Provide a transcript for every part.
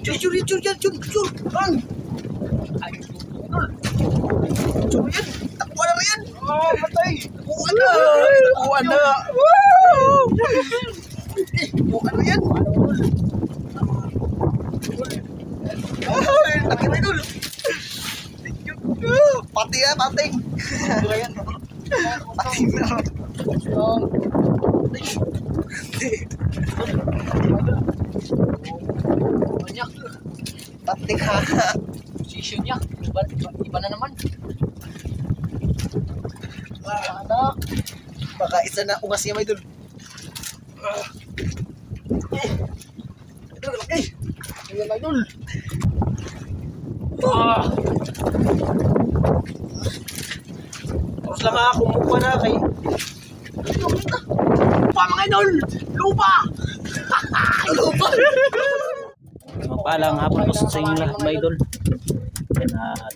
Bang! Ay, idol yan! Takwa na rin yan! Oh, patay! Takwa na! Takwa na! Takwa na yan! Ay, laki na idol! Pati ya, pating! Pating na! Banyak. Pating ha! Position niya. Iba na naman. Ada. Baka isa na ungas niya may idol. Idol, laki! Ayan idol. Ah. Tapos lang nga, kumuha na kay... Lupa mga idol! Lupa! Lupa! Mapalang hapon po sa inyo lahat mga idol.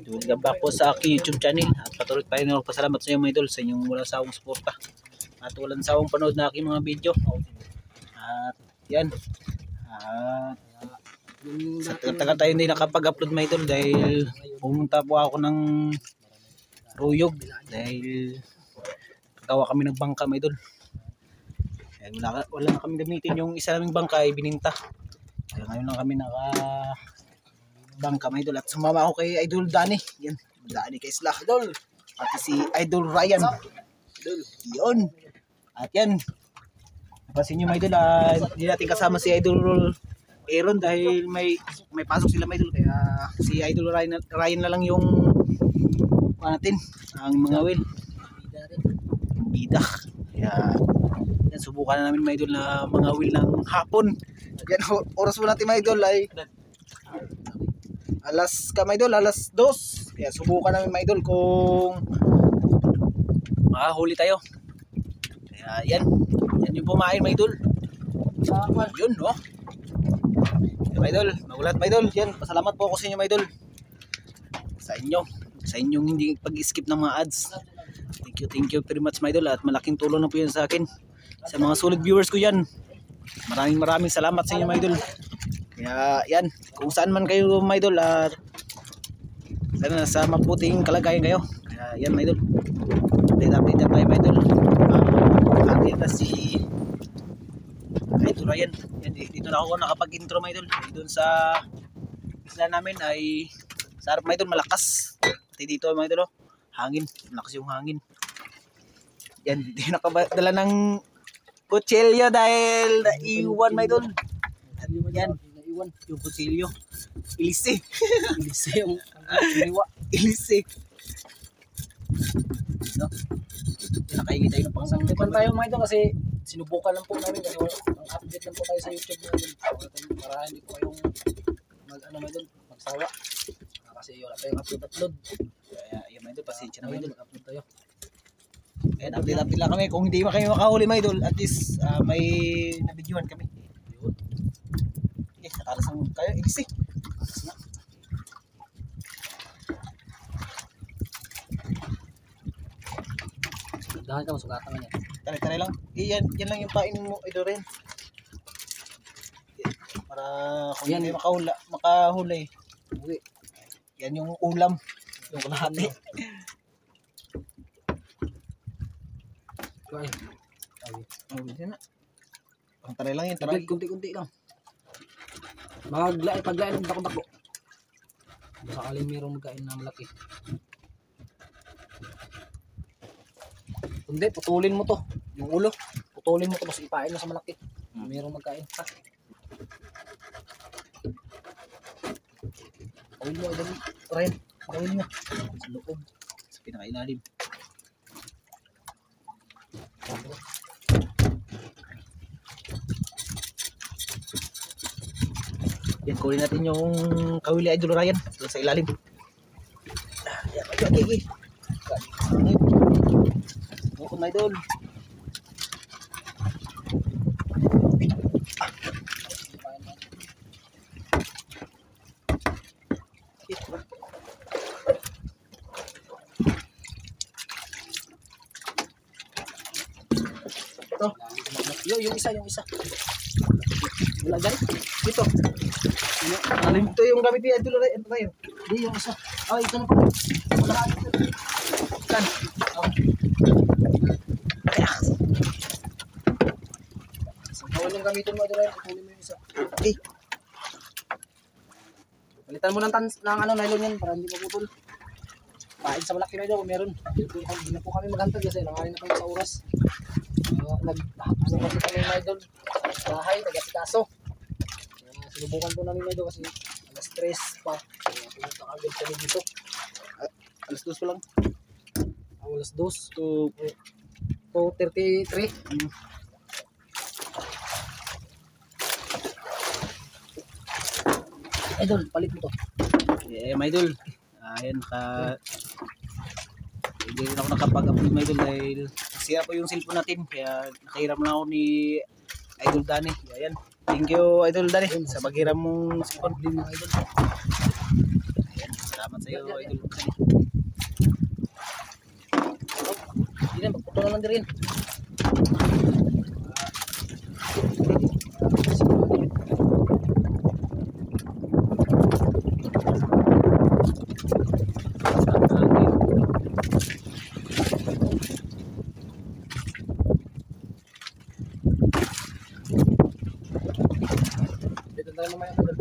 Welcome back po sa aking YouTube channel. At patuloy pa rin ako pasalamat sa inyo mga idol sa inyong walang sawang suporta. At walang sawang panood na aking mga video. At yan. Sa tagal tayo hindi nakapag-upload mga idol dahil pumunta po ako ng Ruyog dahil gawa kami ng bangka mga idol. Wala na kami gamitin yung isa naming bangka ay bininta. Kaya ngayon lang kami bangka mga idol. At sumama ako kay Idol Danny. Yan, Danny kay Isla idol. At si Idol Ryan idol. Yun. At yan, napansin nyo mga idol, hindi natin kasama si Idol Aaron dahil may pasok sila mga idol. Kaya si Idol Ryan na lang yung natin ang mga wheel yung bida. Kaya yan, subukan na namin mga idol na mga wheel ng hapon. Yan, oras mo natin mga idol ay alas 2. Kaya subukan namin mga idol kung makahuli tayo. Kaya yan yung pumain mga idol. Yun no. Yan, mga idol, magulat mga idol. Yan, pasalamat po ako sa inyo mga idol. Sa inyong hindi pag-skip ng mga ads. Thank you very much mga idol. At malaking tulong na po yan sa akin. Sa mga solid viewers ko yan. Maraming salamat sa inyo mga idol. Kaya yan, kung saan man kayo mga idol, at sana nasa mabuting kalagayan kayo. Kaya yan mga idol, update na tayo mga idol. Atin na si Idol Ryan. Yan, dito na ako nakapag-intro mga idol. Doon sa isla namin ay sa harap mga idol malakas. Pati dito mga idol, hangin, malakas yung hangin. Yan, hindi nakadala ng kutsilyo dahil naiwan mga idol. Yan, naiwan yung kutsilyo. Ilise yung ilise. No? Nakahingi tayo ng pangsang. Tipan tayo mga idol kasi sinubukan lang po namin kasi ang update lang po tayo sa YouTube namin. Para hindi po kayong magsawa. Kasi wala tayong upload. Kaya yan mga idol, pasensya na mga idol. Upload tayo. Ayan, update lang kami. Kung hindi man kayo makahuli mga idol, at least may nabidyohan kami. Okay, nakalasang kayo. Ilisi. Dahan ka masugatan niya. Tari lang. Yan lang yung pain mo, Idol Ren. Para kung hindi makahuli. Uwi. Yan yung ulam. Yung kalahati. Ay. Yan na. Tari lang yan. Tari. Kunti-kunti lang. Paglain ng dako-dako. Sakali mayroong magkain na malaki. Hindi, putulin mo to. Yung ulo. Putulin mo to, mas ipain mo sa malaki. Mayroong magkain. Ha? Gawin mo, Idol Ryan. Gawin mo. Sa loob. Sa pinakailalim. Yan, kunin natin yung kawili Idol Ryan sa ilalim. Yan, okay. Bukod na Idol. Ito. Yung isa. Wala dyan? Dito. Ano ito yung gamit ni Idol Ray? Ano tayo? Hindi, yung isa. Ay, ito na po. Wala ka dito. Saan? Bawal yung gamitin mo, Idol Ray. Kunin mo yung isa. Okay. Palitan mo ng ano, nylon yan para hindi maputol. Pain sa malaki na ito kung meron. Hindi na po kami maghantag kasi nangarin na kami sa oras. Ano kasi kami mga idol. Bahay, nag-asikaso. Sinubukan po namin mga idol kasi alas 3 pa. Kaya pumunta agad kami dito. Alas 2 pa lang. Alas 2 to 2:33. Idol, palit mo to. Eh, my idol. Ayan, hindi rin ako nakapag-upload my idol dahil sira po yung cellphone natin. Kaya nakahiram na ako ni Idol Danny. Ayan. Thank you, Idol Danny, sa paghiram mong cellphone. Din mga idol. Ayan, salamat sa iyo, Idol Danny. Hindi na, magputo na lang din rin. Dito tayo naman yung idol.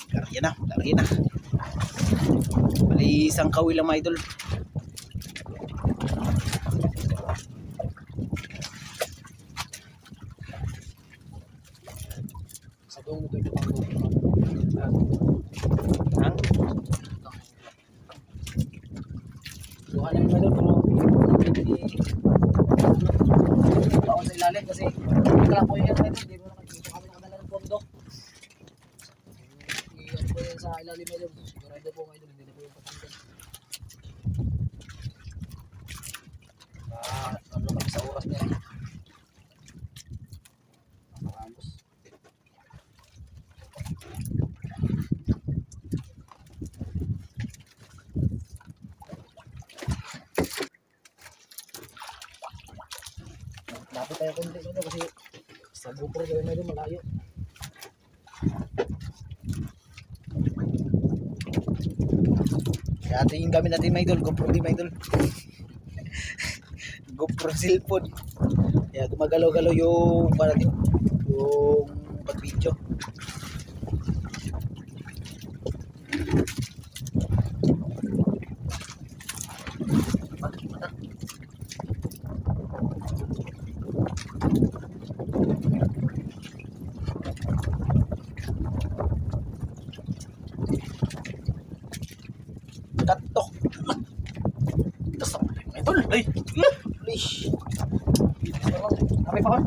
Karya na. Bali, isang kawi lang mga idol. Sa doon mo ito yung Ang? Bukan namin mga idol, pero hindi baon sa ilalim kasi wala po yun mga idol. Hindi mo nakikita kami nakadala ng pondo. Iyan po yan sa ilalim mga idol. Sigurado po mga idol, hindi na po yung patanggal. Ano kami sa oras niya. Nakakamos. Dapat tayo konti nito kasi sa GoPro gawin na doon malayo. Kaya ito yung gamit natin mga idol. GoPro din mga idol. GoPro cellphone. Kaya gumagalaw-galaw yung pag-video. Katok. Kasama tayo mga idol. Ay! Please. Kami pa kon.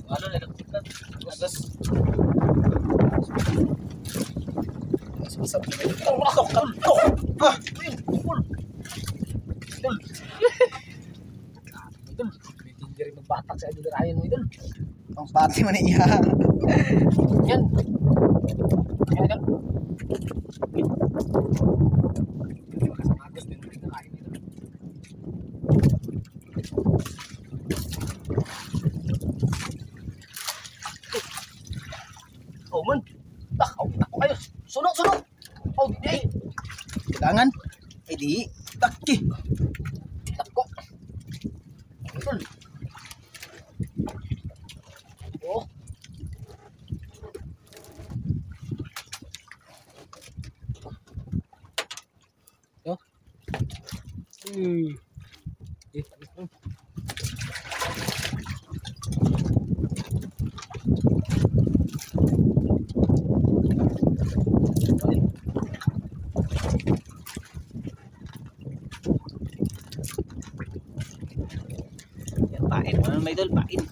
Ano na lang? Agas. Sabi na ito. Katok. Ah! Ayun. Idol. Idol. Idol, may tingin rin magbatak sa idol Ryan mo idol. Ang pati man iya. Yan. Yan idol. Sa agos din rin nakain idol. Oh man. Ako kayo. Sunog. Oh, di. Kailangan. Eh di. Taki. Tako. Idol. Oh. Yo. Yan, pain mo naman idol. Pain.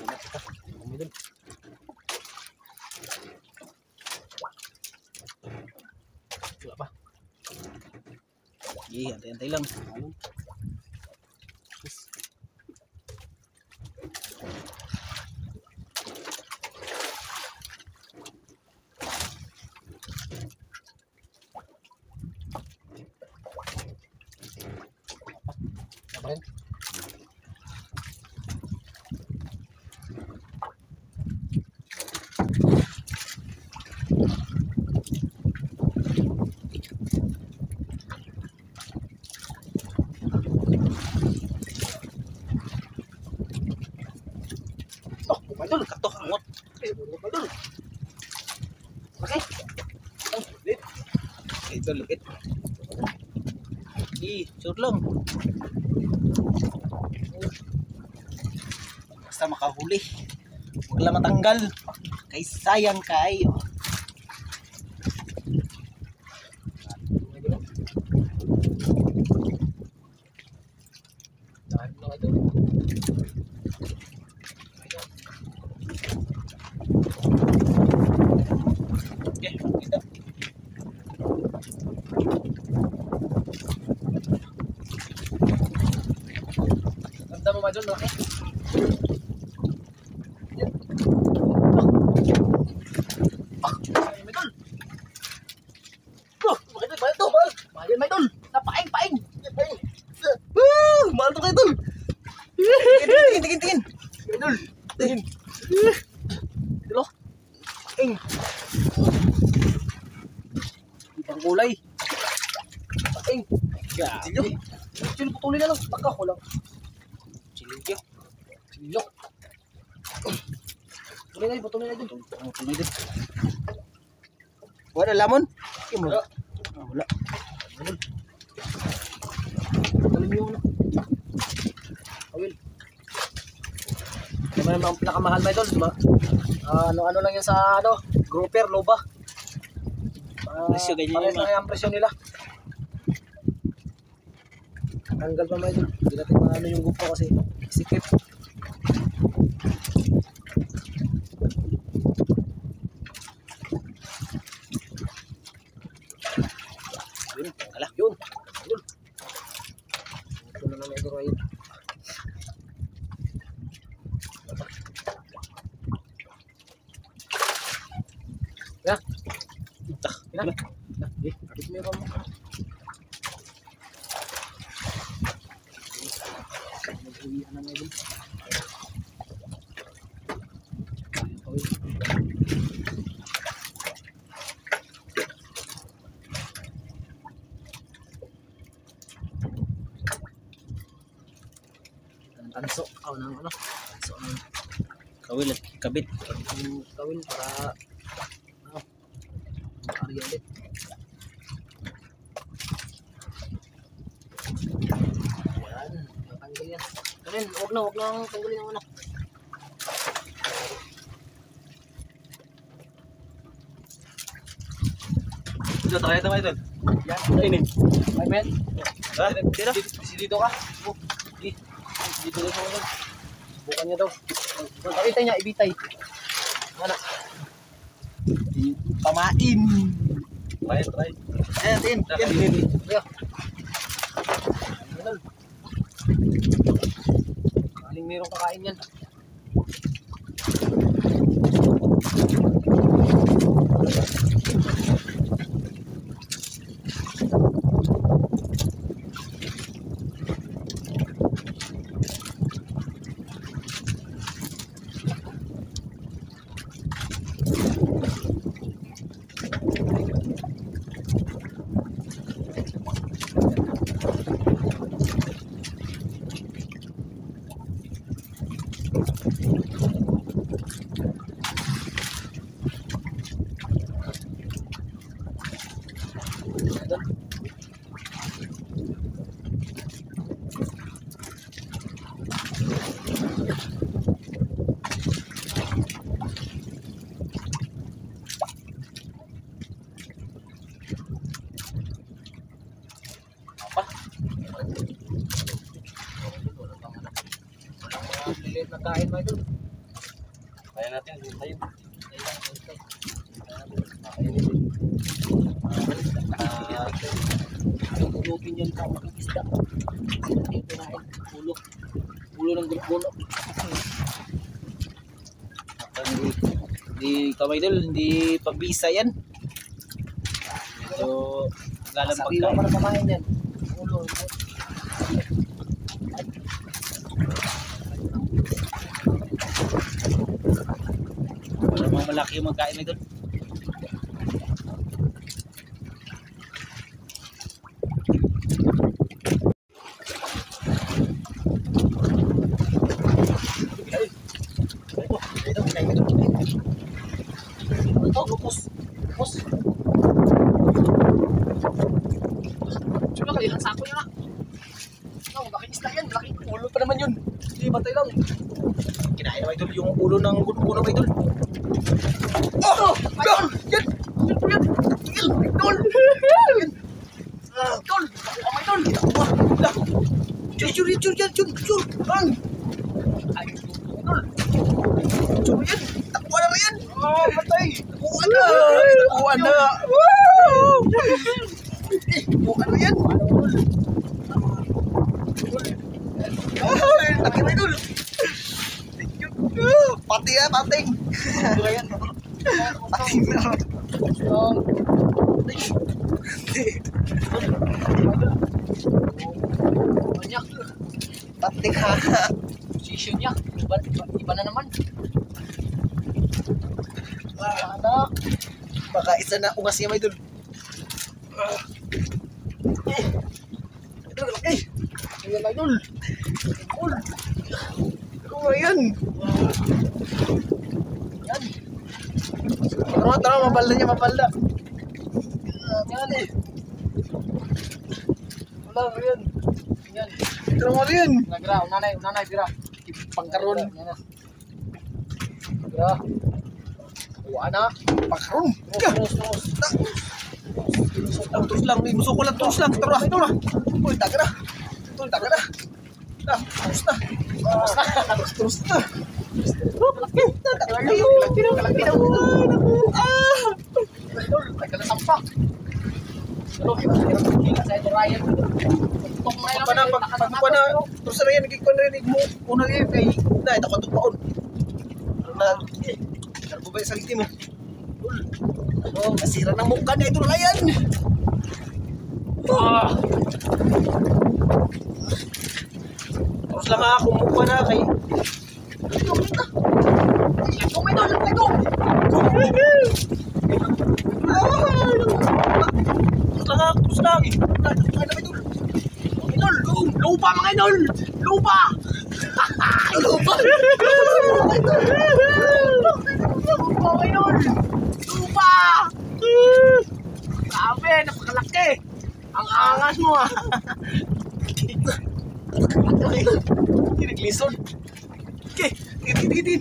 Idol. Wala pa. Iya, antay-antay lang. Apa rin? Oh, idol, katok angot. Idol. Okay. Lit. Ito, lupit. Sure lang. Basta makahuli. Huwag lang matanggal. Kay sayang kayo. Dahil lang idol. Okay, kita. Ganda mo idol, malaki. Paing. Mahal to kayo, tol. Tingin. Idol. Tingin. Dilo. Paing. Ibang kulay. Paing. Silyo. Sino putulin na lang. Baka ko lang. Silyo. Silyo. Putulin na idol. Tuloy din. Wala lamon? Wala. Wala. Talim yung ano. Awil. Ano naman ang pinakamahal na idol? Ano lang yan sa ano? Grouper, loba. Presyo, ganyan Parehas yun, na yung presyo nila. Tanggal pa mga idol. Hindi natin maano yung grupo kasi sikip. Yun, tangkala. Yun. Ito na naman idol ngayon. Ya. Ina. Kapit mo yung kamo. Mag-uwihan na mga idol. Tanso. Ano? Tanso ng Kawil at kabit. kawin para area ulit. Yan, tanggal yan. Kanin, huwag na tanggalin yung ano. Ito, tayo ito, ito. Yan, Ini. may men. Ha? Tira. Dito ka. Dito lang ako. Bukan niya daw. Pakita niya, ibitay. Mana? Pamain. Try. Tin. Yeah. Kaling mayroong kakain yan. Lilit na kain mo ito. Kaya natin, tayo. Pulutin yun sa mga isda. Ito na yun, ulo. Ulo ng gulo. Hindi kamay idol, hindi pabisa yan. So, galang Sariwa pagkain. para kamahin yan. Ulo. Malamang malaki yung magkain idol. Ito, lupos. Lupos. Sino kayo? Hansako yun na. Ano, malaking isda yan. Malaking ulo pa naman yun. Hindi, batay lang. Kinain naman idol yung ulo ng guno idol. Oh! Idol! Yan! Yan! Yan! Idol! Yan! Idol! Ako idol! Chur! Bang! Ay, idol! Chur yan. Takbuhan na yan. Oh, patay! Takbuhan na. Takbuhan na. Woo! Takbuhan na yan. Ay, laki na idol. Thank you. Pati ya, pating. Ayan. Pating na. Niya. Pating ha. Position niya. Iba na naman. Ada. Baka isa na ungas niya may idol. Idol, laki. Ayan, idol. Idol. Oh, ayan. Yan. Tara, mapalda niya, mapalda. Yan eh. Wala, yan. Yan. Tara mo rin. Nagra, unanay, bira. Pangkaron. Bira. Wala. Pangkaron. Terus. Terus lang, musuh ko lang, terus lang. Tara. Uy, taga na. Uy, taga na. Terus na. Terus na. Kalaki na. Idol, ay kala sampak. Pero hirap sa ito Ryan. Pagpa na, terus na yan, nagkikwanarinig mo. Unang yun, kay na, ito ka tupaon. Narbubay sa liti mo. Nasira ng mukha niya, ito Ryan. Terus lang ako mukha na kay. Ito may idol, ito. Terus lang. Idol, lupa mga idol. Lupa. Lupa. Lupa mga idol. Lupa. Grabe, napakalaki. Ang angas mo ah. Naglison. Okay, titin.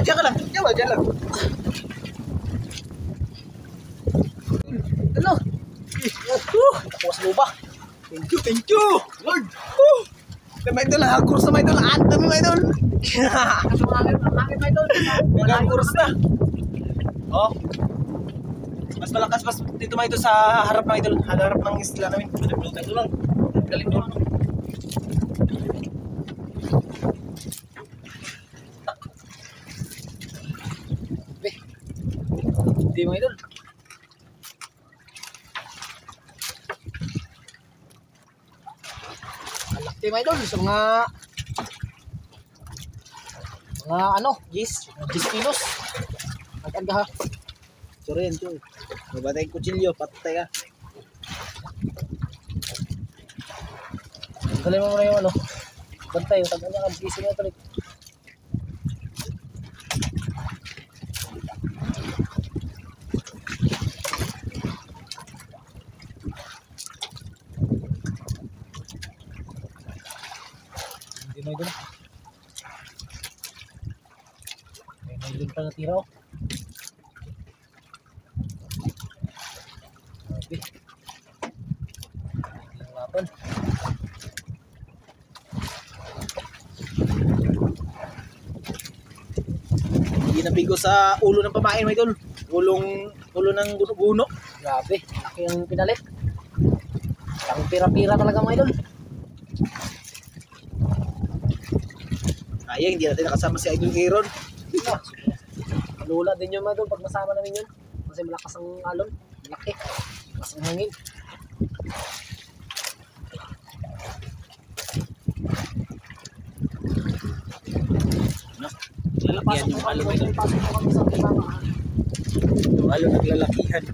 Diyan ka lang. Diyan lang. Ano? Tapos lupa. Thank you. Lord. May idol, hagros na may idol. Ang dami may idol. Kasi ang hangin mga idol. Hagros na. Oh. Mas malakas mas dito mga idol sa harap mga idol. Harap ng isla namin. Ito lang. Galing doon. Hindi mga idol. Malaki mga idol. Sa mga ano, 10 kilos. Nag-aga ha. Sorry yan, Chur. Mabatay yung kutsilyo, patay ka. Galing mo muna yung ano. Bantay, yung tagal niya ang piso niya tuloy. Hindi mo idol. May idol pa natira oh. Okay. Ang laban. Hindi nabigo sa ulo ng pamain mga idol. Ulo ng guno-guno. Grabe, laki yung pinalit. Ang pira-pira talaga mga idol. Sayang, hindi natin nakasama si Idol Aaron. Malula din yung mga idol pag masama namin yun. Kasi malakas ang alon. Malaki. Malakas ang hangin. No? Lalakihan yung alo mga idol. Pasok po kami sa tinamahan. Yung alo naglalakihan.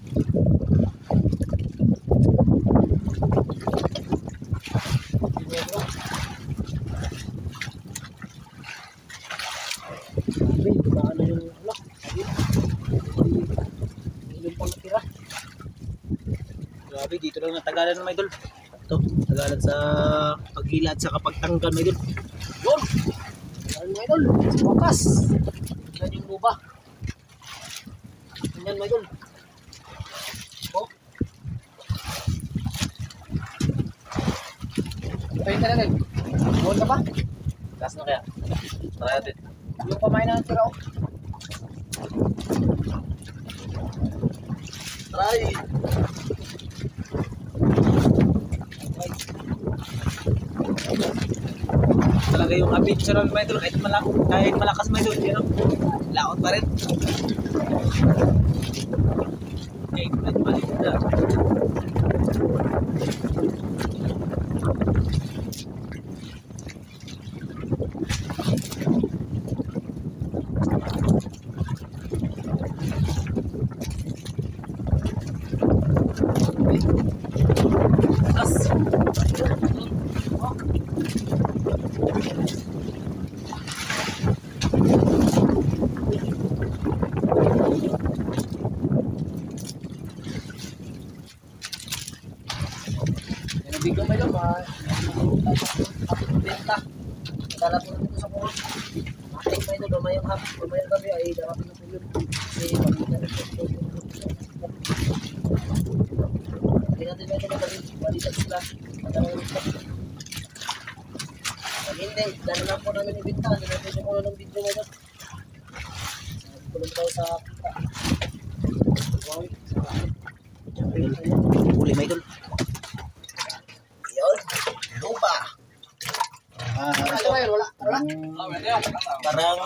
Grabe, diba ano yung ano? Ilong pang natira. Grabe, dito lang natagalan ng mga idol. Ito, tagalan sa paghila at sa kapagtanggal mga idol. Yun! Yan mga idol, sa wakas. Yan yung luba. Yan mga idol. Oh. Pwede ka na rin. Buwan ka ba? Gas na kaya? Tara natin. Yung pamain na natira oh. Try! Talaga yung adventure ng mga idol, kahit malakas mga idol, yun o. Laot pa rin. Okay, kahit maliit na. Bigyan mo ito ba? Benta. Dala po dito sa mall. Ating pa ito, gamayang gabi ay darating na po yun. Kasi pagkita na ito. Hindi natin ba ito magaling. Balitan sila. Madamang ito. Pag hindi, dala lang po namin ibinta. Hindi natin yung muna ng video mo ito. Sabi ko lang tayo sa kita. Wow. Huli mga idol. Yun, lupa. Ano ba yun? Wala. Parang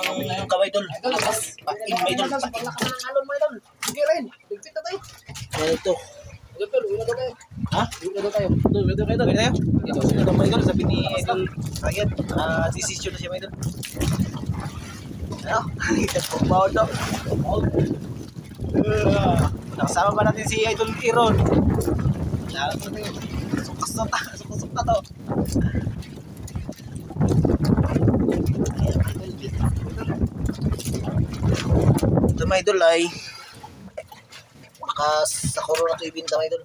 yung kamay idol. Pain mga idol. Pag nakaman ng alon mo idol. Sige rin. Bigpit na tayo. Kaya ito. Idol, uwi na daw tayo. Ha? Uwi na daw tayo. Ito mga idol. Ito sila ng mga idol. Sabi ni Idol Ryan. Decision na siya mga idol. Ano? Ikat po ba ito? Nakasama ba natin si Idol Aaron? Sukas na to. Ito mga idol ay sa corona to ibinta mga idol.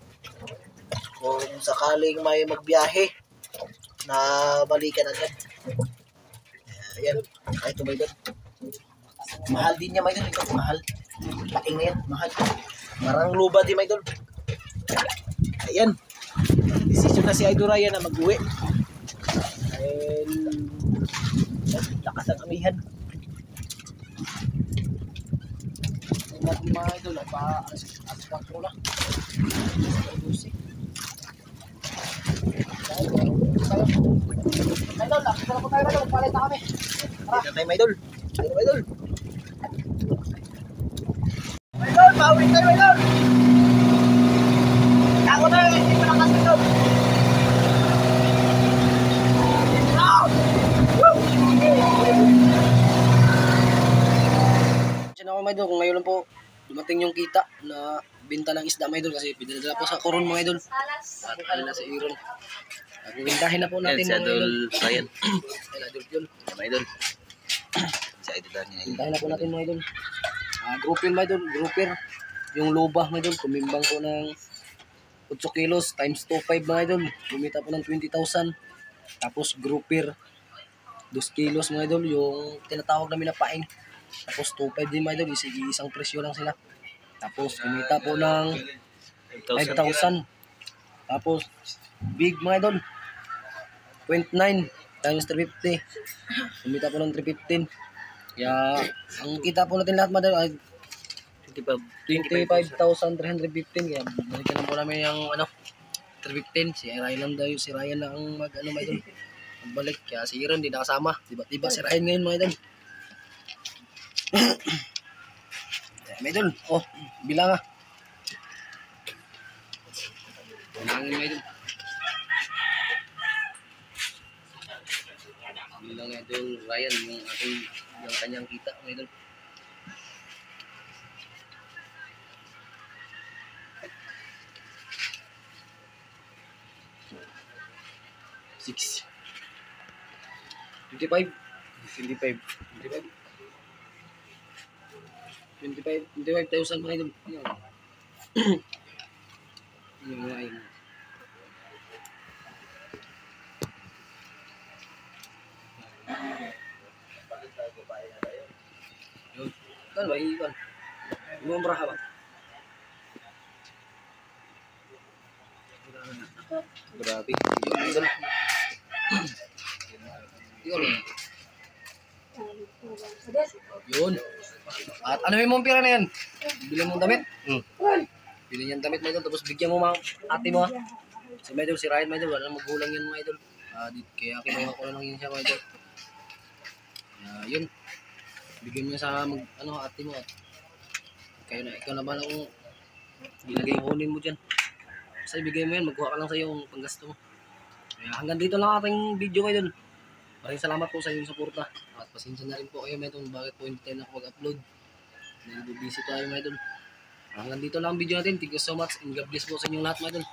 Kung sakaling may magbiyahe na balikan agad. Ayan. Ito mga idol. Mahal din niya mga idol. Ito mahal. Paing na yan. Mahal. Marang luba din mga idol. Ayan. Decision na si Idol Ryan na mag-uwi. Dahil lakas ang amihan. Natin mga idol, pa-aspak ko na. Idol, nakita na po tayo na, magpalit na kami. Dito tayo mga idol. Dito mga idol. Mga idol, pauwi tayo mga idol. Ako na, hindi pa nakas ito. Diyan ako mga idol, kung ngayon lang po dumating yung kita na binta ng isda mga idol kasi pinadala po sa koron mga idol. At alala sa Aaron. Bintahin na po natin mga idol. Ryan. Idol yun. Mga idol. Si Idol Ryan. Bintahin na po natin mga idol. Grouper mga idol, grouper. Yung loba mga idol, kumimbang po ng 8 kilos times 2.5 mga idol. Bumita po ng 20,000. Tapos grouper 2 kilos mga idol, yung tinatawag namin na paing. Tapos 2.5 din mga idol, isang presyo lang sila. Tapos kumita po ng 5,000. Tapos big mga idol, 0.9 times 350. Kumita po ng 315. Kaya, ang kita po natin lahat mga idol ay 25,315. Kaya, balikan lang po namin yung 315. Si Ryan lang daw, si Ryan lang ang mga idol. Magbalik. Kaya si Iron, hindi nakasama. Diba si Ryan ngayon mga idol. Mga idol, bilang bilangin mga idol. Bilang idol Ryan yung kanyang kita mga idol. Six. 25 25,000 mga idol. Yung Ryan. Yun. Kan ba iwan? Umumrah ba? Grabe. Yun, idol. Yun. At ano yung pira na yan? Bili mong damit? Bili niyan damit mga idol. Tapos bigyan mo mga ate mo. Si mga idol, si Ryan mga idol. Wala nang magulang yan mga idol. Kaya kinuha ko na lang yun siya mga idol. Yun. Bigyan mo sa ate mo. At ikaw na ba na kung ilagay yung kunin mo dyan. Basta ibigay mo yan. Magkuha ka lang sa iyo kung panggasto mo. Kaya hanggang dito lang ating video ngayon. Maraming salamat po sa inyong suporta. At pasensya na rin po kayo mga idol bakit po hindi tayo nakapag-upload. Dahil busy tayo mga idol. Hanggang dito lang ang video natin. Thank you so much and God bless po sa inyong lahat mga idol.